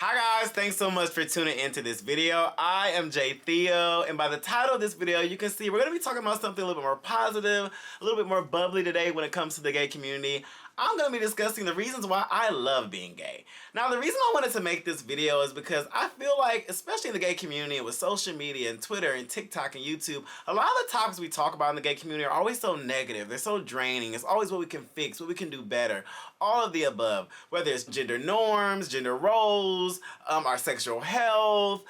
Hi guys, thanks so much for tuning into this video. I am Jay Theo, and by the title of this video, you can see we're going to be talking about something a little bit more positive, a little bit more bubbly today when it comes to the gay community. I'm going to be discussing the reasons why I love being gay. Now, the reason I wanted to make this video is because I feel like, especially in the gay community with social media and Twitter and TikTok and YouTube, a lot of the topics we talk about in the gay community are always so negative. They're so draining. It's always what we can fix, what we can do better, all of the above, whether it's gender norms, gender roles, our sexual health,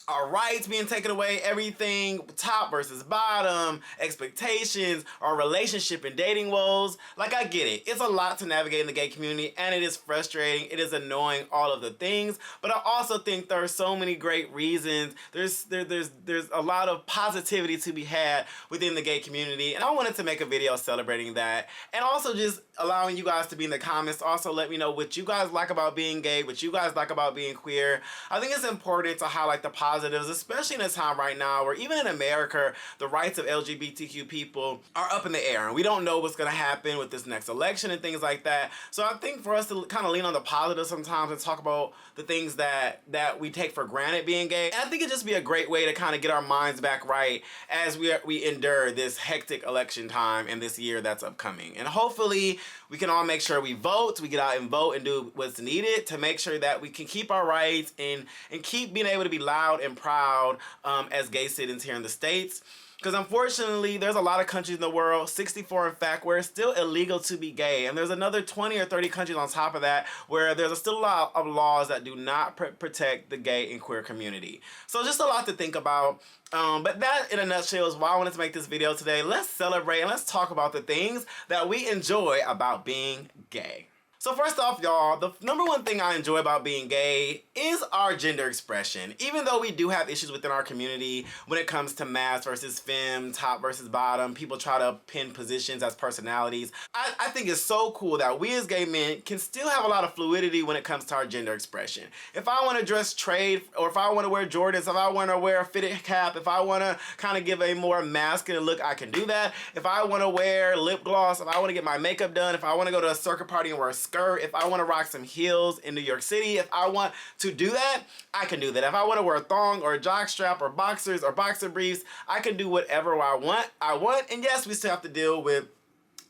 our rights being taken away, everything, top versus bottom, expectations, our relationship and dating woes. Like, I get it. It's a lot to navigate in the gay community, and it is frustrating. It is annoying, all of the things. But I also think there are so many great reasons. There's a lot of positivity to be had within the gay community, and I wanted to make a video celebrating that. And also just allowing you guys to be in the comments. Also let me know what you guys like about being gay, what you guys like about being queer. I think it's important to highlight the positives, especially in a time right now where even in America, the rights of LGBTQ people are up in the air, and we don't know what's going to happen with this next election and things like that. So I think for us to kind of lean on the positive sometimes and talk about the things that we take for granted being gay, and I think it'd just be a great way to kind of get our minds back right as we endure this hectic election time and this year that's upcoming. And hopefully we can all make sure we vote, we get out and vote and do what's needed to make sure that we can keep our rights and keep being able to be loud and proud as gay citizens here in the States. Because unfortunately, there's a lot of countries in the world, 64 in fact, where it's still illegal to be gay. And there's another 20 or 30 countries on top of that where there's still a lot of laws that do not protect the gay and queer community. So just a lot to think about. But that, in a nutshell, is why I wanted to make this video today. Let's celebrate and let's talk about the things that we enjoy about being gay. So first off, y'all, the number one thing I enjoy about being gay is our gender expression. Even though we do have issues within our community when it comes to mass versus femme, top versus bottom, people try to pin positions as personalities. I think it's so cool that we as gay men can still have a lot of fluidity when it comes to our gender expression. If I want to dress trade, or if I want to wear Jordans, if I want to wear a fitted cap, if I want to kind of give a more masculine look, I can do that. If I want to wear lip gloss, if I want to get my makeup done, if I want to go to a circuit party and wear a skirt, if I want to rock some heels in New York City, if I want to do that, I can do that. If I want to wear a thong or a jock strap or boxers or boxer briefs, I can do whatever I want. And yes, we still have to deal with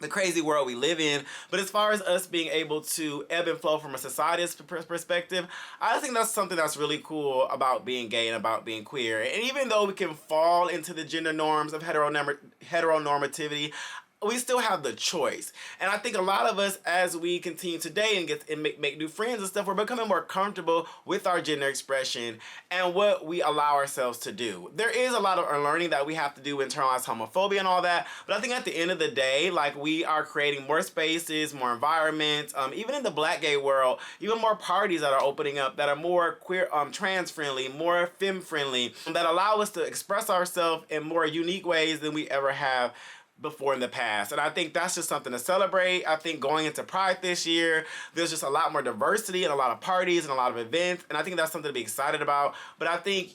the crazy world we live in, but as far as us being able to ebb and flow from a society's perspective, I think that's something that's really cool about being gay and about being queer. And even though we can fall into the gender norms of heteronormativity, we still have the choice. And I think a lot of us, as we continue today and make new friends and stuff, we're becoming more comfortable with our gender expression and what we allow ourselves to do. There is a lot of unlearning that we have to do, internalize homophobia and all that, but I think at the end of the day, like, we are creating more spaces, more environments, even in the black gay world, even more parties that are opening up that are more queer, trans friendly, more femme friendly, that allow us to express ourselves in more unique ways than we ever have before in the past. And I think that's just something to celebrate. I think going into Pride this year, there's just a lot more diversity and a lot of parties and a lot of events, and I think that's something to be excited about. But I think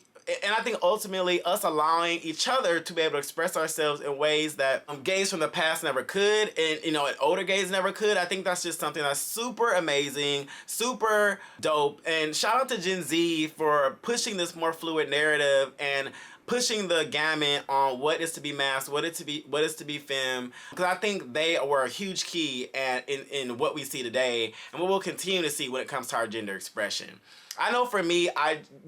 ultimately us allowing each other to be able to express ourselves in ways that gays from the past never could, and and older gays never could. I think that's just something that's super amazing, super dope. And shout out to Gen Z for pushing this more fluid narrative and pushing the gamut on what is to be masked, what is to be femme, because I think they were a huge key in what we see today and what we'll continue to see when it comes to our gender expression. I know for me,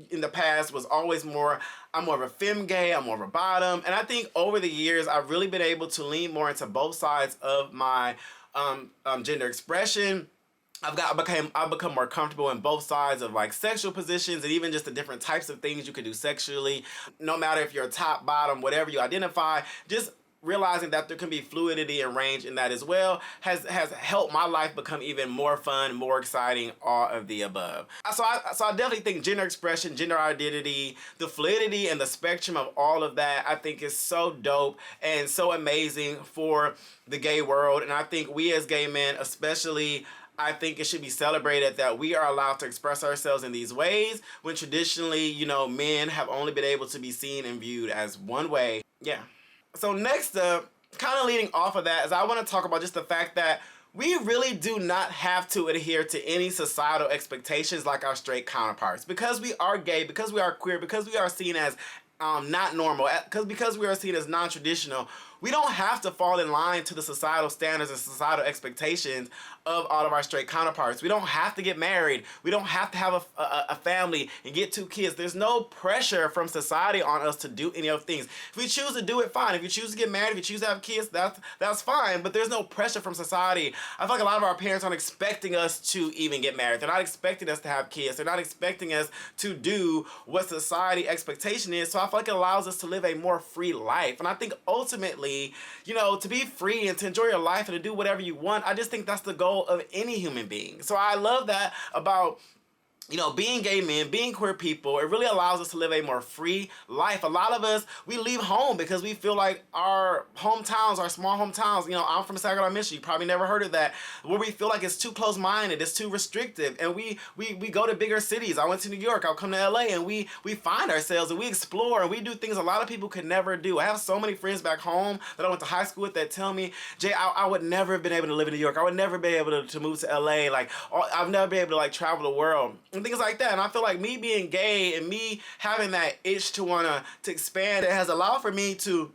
in the past was always I'm more of a femme gay, I'm more of a bottom, and I think over the years I've really been able to lean more into both sides of my gender expression. I've become more comfortable in both sides of, like, sexual positions and even just the different types of things you could do sexually. No matter if you're top, bottom, whatever you identify, just realizing that there can be fluidity and range in that as well has helped my life become even more fun, more exciting, all of the above. So I definitely think gender expression, gender identity, the fluidity and the spectrum of all of that, I think is so dope and so amazing for the gay world. And I think we as gay men especially, I think it should be celebrated that we are allowed to express ourselves in these ways when traditionally, men have only been able to be seen and viewed as one way. Yeah. So next up, kind of leading off of that, is I want to talk about just the fact that we really do not have to adhere to any societal expectations like our straight counterparts. Because we are gay, because we are queer, because we are seen as not normal, because we are seen as non-traditional, we don't have to fall in line to the societal standards and societal expectations of all of our straight counterparts. We don't have to get married. We don't have to have a family and get 2 kids. There's no pressure from society on us to do any of things. If we choose to do it, fine. If you choose to get married, if you choose to have kids, that's fine. But there's no pressure from society. I feel like a lot of our parents aren't expecting us to even get married. They're not expecting us to have kids. They're not expecting us to do what society expectation is. So I feel like it allows us to live a more free life. And I think ultimately, you know, to be free and to enjoy your life and to do whatever you want, I just think that's the goal of any human being. So I love that about, you know, being gay men, being queer people. It really allows us to live a more free life. A lot of us, we leave home because we feel like our hometowns, our small hometowns, you know, I'm from Saginaw, Michigan. You probably never heard of that, where we feel like it's too close-minded, it's too restrictive, and we go to bigger cities. I went to New York, I'll come to LA, and we find ourselves and we explore and we do things a lot of people could never do. I have so many friends back home that I went to high school with that tell me, Jay, I would never have been able to live in New York. I would never be able to move to LA. Like, I've never been able to like travel the world and things like that. And I feel like me being gay and me having that itch to wanna to expand, it has allowed for me to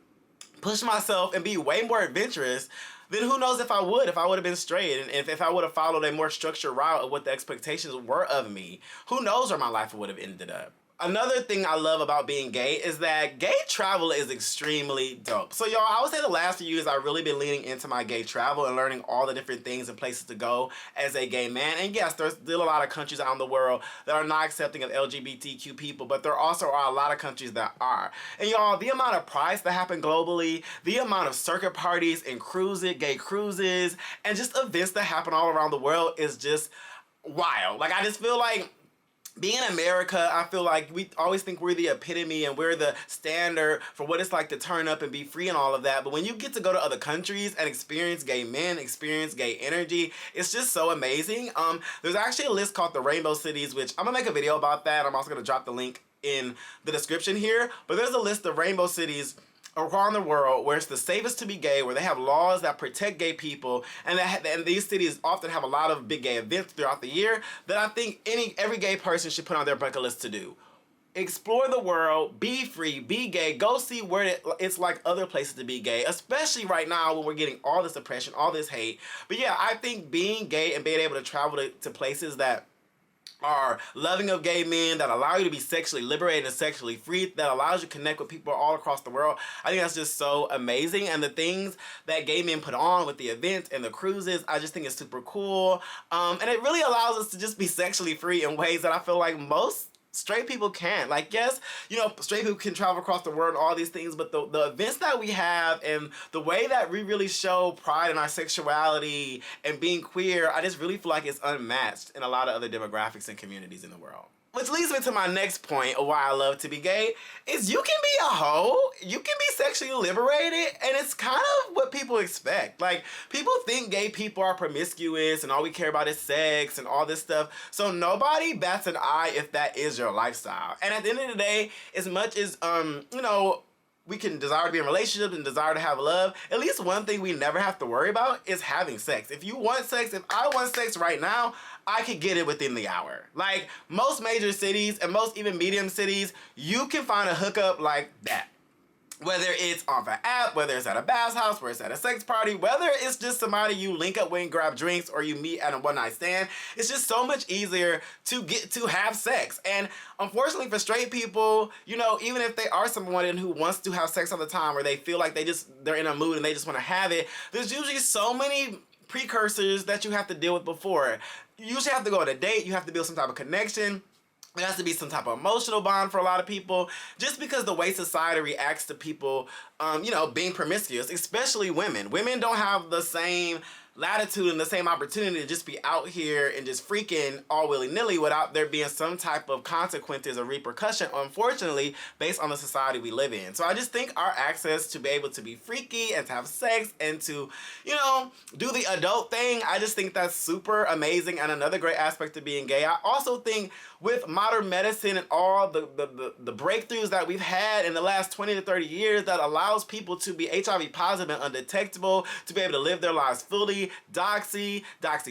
push myself and be way more adventurous than who knows if I would have been straight, and if I would have followed a more structured route of what the expectations were of me. Who knows where my life would have ended up. Another thing I love about being gay is that gay travel is extremely dope. So y'all, I would say the last few years I've really been leaning into my gay travel and learning all the different things and places to go as a gay man. And yes, there's still a lot of countries out in the world that are not accepting of LGBTQ people, but there also are a lot of countries that are. And y'all, the amount of prides that happen globally, the amount of circuit parties and gay cruises, and just events that happen all around the world is just wild. Like, I just feel like being in America, I feel like we always think we're the epitome and we're the standard for what it's like to turn up and be free and all of that. But when you get to go to other countries and experience gay men, experience gay energy, it's just so amazing. There's actually a list called the Rainbow Cities, which I'm gonna make a video about that. I'm also gonna drop the link in the description here. But there's a list of rainbow cities around the world where it's the safest to be gay, where they have laws that protect gay people, and and these cities often have a lot of big gay events throughout the year that I think every gay person should put on their bucket list to do. Explore the world, be free, be gay, go see where it's like other places to be gay, especially right now when we're getting all this oppression, all this hate. But yeah, I think being gay and being able to travel to places that are loving of gay men, that allow you to be sexually liberated and sexually free, that allows you to connect with people all across the world, I think that's just so amazing. And the things that gay men put on with the events and the cruises, I just think it's super cool. And it really allows us to just be sexually free in ways that I feel like most straight people can't. Like, yes, you know, straight people can travel across the world and all these things, but the events that we have and the way that we really show pride in our sexuality and being queer, I just really feel like it's unmatched in a lot of other demographics and communities in the world. Which leads me to my next point of why I love to be gay, is you can be a hoe, you can be sexually liberated, and it's kind of what people expect. Like, people think gay people are promiscuous and all we care about is sex and all this stuff, so nobody bats an eye if that is your lifestyle. And at the end of the day, as much as, you know, we can desire to be in relationships and desire to have love, at least one thing we never have to worry about is having sex. If you want sex, if I want sex right now, I could get it within the hour. Like, most major cities and most even medium cities, you can find a hookup like that. Whether it's off an app, whether it's at a bathhouse house, whether it's at a sex party, whether it's just somebody you link up with and grab drinks, or you meet at a one-night stand, it's just so much easier to get to have sex. And unfortunately for straight people, you know, even if they are someone who wants to have sex all the time, or they feel like they're in a mood and they just want to have it, there's usually so many precursors that you have to deal with before. You usually have to go on a date, you have to build some type of connection. There has to be some type of emotional bond for a lot of people, just because the way society reacts to people, you know, being promiscuous, especially women. Women don't have the same latitude and the same opportunity to just be out here and just freaking all willy-nilly without there being some type of consequences or repercussion, unfortunately, based on the society we live in. So I just think our access to be able to be freaky and to have sex and to, you know, do the adult thing, I just think that's super amazing and another great aspect of being gay. I also think with modern medicine and all the breakthroughs that we've had in the last 20 to 30 years that allows people to be HIV positive and undetectable, to be able to live their lives fully, doxy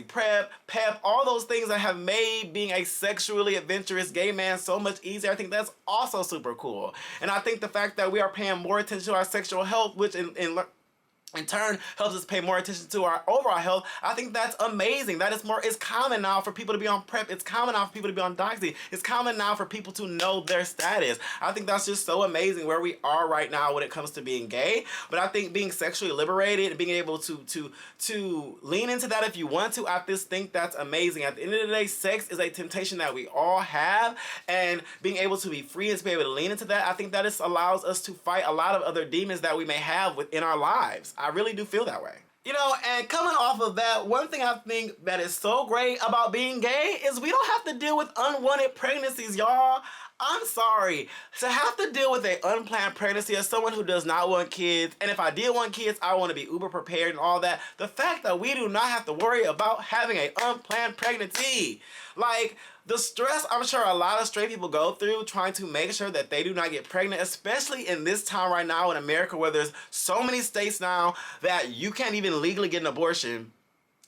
prep, pep, all those things that have made being a sexually adventurous gay man so much easier. I think that's also super cool. And I think the fact that we are paying more attention to our sexual health, which in turn helps us pay more attention to our overall health. I think that's amazing. That is more, it's common now for people to be on PrEP. It's common now for people to be on Doxy. It's common now for people to know their status. I think that's just so amazing where we are right now when it comes to being gay. But I think being sexually liberated and being able to lean into that if you want to, I just think that's amazing. At the end of the day, sex is a temptation that we all have, and being able to be free and to be able to lean into that, I think that just allows us to fight a lot of other demons that we may have within our lives. I really do feel that way. You know, and coming off of that, one thing I think that is so great about being gay is we don't have to deal with unwanted pregnancies, y'all. I'm sorry. To have to deal with an unplanned pregnancy as someone who does not want kids, and if I did want kids, I want to be uber prepared and all that. The fact that we do not have to worry about having an unplanned pregnancy. Like, the stress I'm sure a lot of straight people go through trying to make sure that they do not get pregnant, especially in this time right now in America where there's so many states now that you can't even legally get an abortion,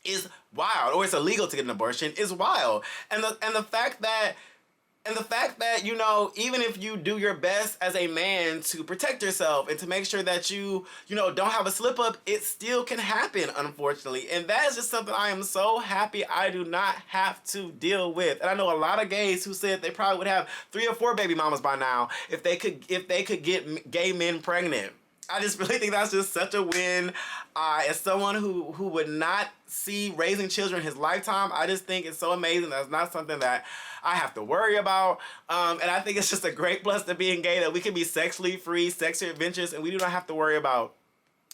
is wild. Or it's illegal to get an abortion is wild. And the fact that, you know, even if you do your best as a man to protect yourself and to make sure that you don't have a slip up, it still can happen, unfortunately. And that is just something I am so happy I do not have to deal with. And I know a lot of gays who said they probably would have 3 or 4 baby mamas by now if they could get gay men pregnant. I just really think that's just such a win. As someone who would not see raising children in his lifetime, I just think it's so amazing. That's not something that I have to worry about. And I think it's just a great plus to being gay that we can be sexually free, sexually adventurous, and we do not have to worry about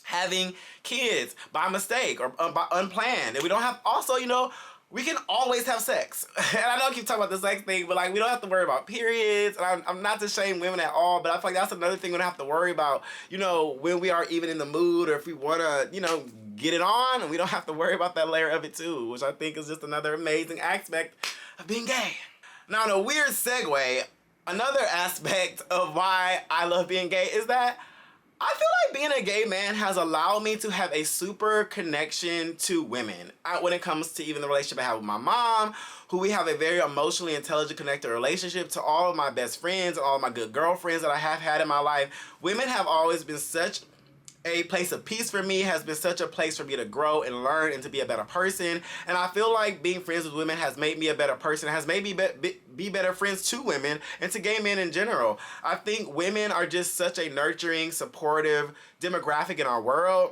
having kids by mistake or by unplanned. And we don't have, also, you know, we can always have sex. And I know I keep talking about the sex thing, but like we don't have to worry about periods. And I'm not to shame women at all, but I feel like that's another thing we don't have to worry about, you know, when we are even in the mood or if we want to, you know, get it on, and we don't have to worry about that layer of it too, which I think is just another amazing aspect of being gay. Now, in a weird segue, another aspect of why I love being gay is that I feel like being a gay man has allowed me to have a super connection to women. When it comes to even the relationship I have with my mom, who we have a very emotionally intelligent, connected relationship, to all of my best friends, all of my good girlfriends that I have had in my life. Women have always been such a place of peace for me, has been such a place for me to grow and learn and to be a better person. And I feel like being friends with women has made me a better person, has made me be better friends to women and to gay men in general. I think women are just such a nurturing, supportive demographic in our world.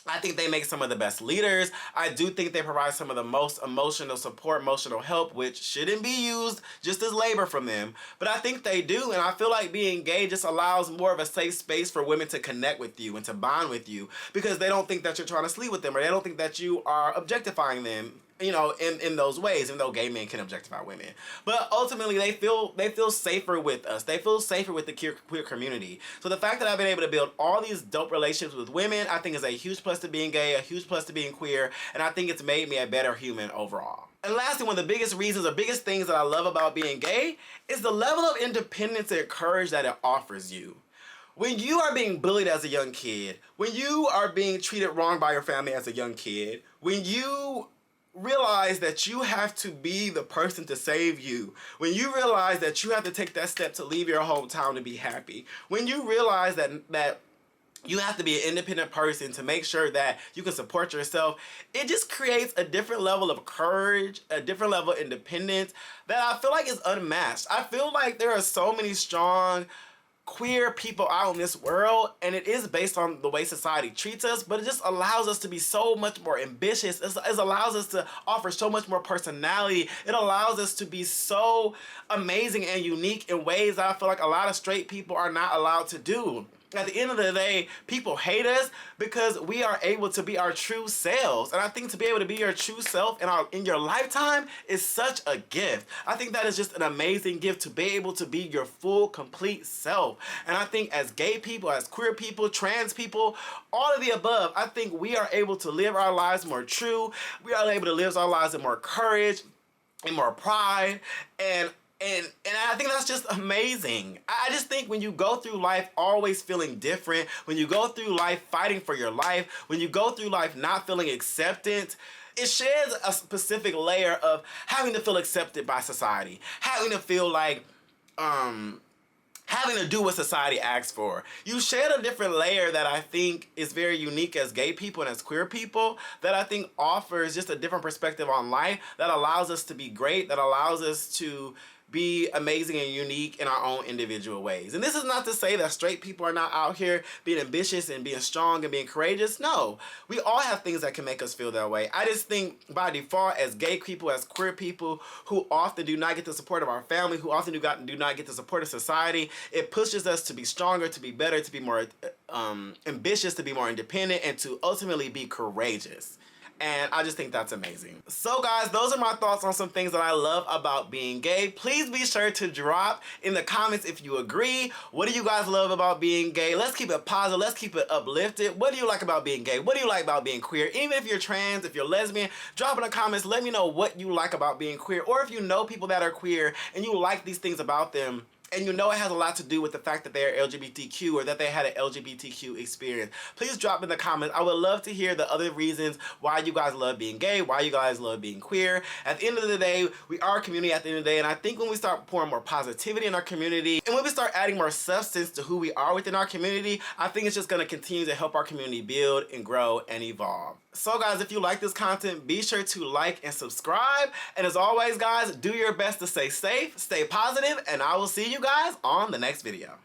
I think they make some of the best leaders. I do think they provide some of the most emotional support, emotional help, which shouldn't be used just as labor from them. But I think they do, and I feel like being gay just allows more of a safe space for women to connect with you and to bond with you, because they don't think that you're trying to sleep with them, or they don't think that you are objectifying them, you know, in those ways, even though gay men can objectify women. But ultimately, they feel safer with us. They feel safer with the queer community. So the fact that I've been able to build all these dope relationships with women, I think is a huge plus to being gay, a huge plus to being queer, and I think it's made me a better human overall. And lastly, one of the biggest reasons or biggest things that I love about being gay is the level of independence and courage that it offers you. When you are being bullied as a young kid, when you are being treated wrong by your family as a young kid, when you realize that you have to be the person to save you, when you realize that you have to take that step to leave your hometown to be happy, when you realize that you have to be an independent person to make sure that you can support yourself, it just creates a different level of courage, a different level of independence that I feel like is unmatched. I feel like there are so many strong queer people out in this world, and it is based on the way society treats us, but it just allows us to be so much more ambitious. It allows us to offer so much more personality. It allows us to be so amazing and unique in ways that I feel like a lot of straight people are not allowed to do. At the end of the day, people hate us because we are able to be our true selves. And I think to be able to be your true self in your lifetime is such a gift. I think that is just an amazing gift, to be able to be your full, complete self. And I think as gay people, as queer people, trans people, all of the above, I think we are able to live our lives more true. We are able to live our lives with more courage and more pride. And I think that's just amazing. I just think when you go through life always feeling different, when you go through life fighting for your life, when you go through life not feeling accepted, it sheds a specific layer of having to feel accepted by society, having to feel like, having to do what society asks for. You shed a different layer that I think is very unique as gay people and as queer people, that I think offers just a different perspective on life, that allows us to be great, that allows us to be amazing and unique in our own individual ways. And this is not to say that straight people are not out here being ambitious and being strong and being courageous. No, we all have things that can make us feel that way. I just think by default, as gay people, as queer people who often do not get the support of our family, who often do not get the support of society, it pushes us to be stronger, to be better, to be more ambitious, to be more independent, and to ultimately be courageous. And I just think that's amazing. So guys, those are my thoughts on some things that I love about being gay. Please be sure to drop in the comments if you agree. What do you guys love about being gay? Let's keep it positive. Let's keep it uplifted. What do you like about being gay? What do you like about being queer? Even if you're trans, if you're lesbian, drop in the comments. Let me know what you like about being queer. Or if you know people that are queer and you like these things about them, and you know it has a lot to do with the fact that they are LGBTQ or that they had an LGBTQ experience, please drop in the comments. I would love to hear the other reasons why you guys love being gay, why you guys love being queer. At the end of the day, we are a community at the end of the day, and I think when we start pouring more positivity in our community, and when we start adding more substance to who we are within our community, I think it's just gonna continue to help our community build and grow and evolve. So guys, if you like this content, be sure to like and subscribe. And as always guys, do your best to stay safe, stay positive, and I will see you guys on the next video.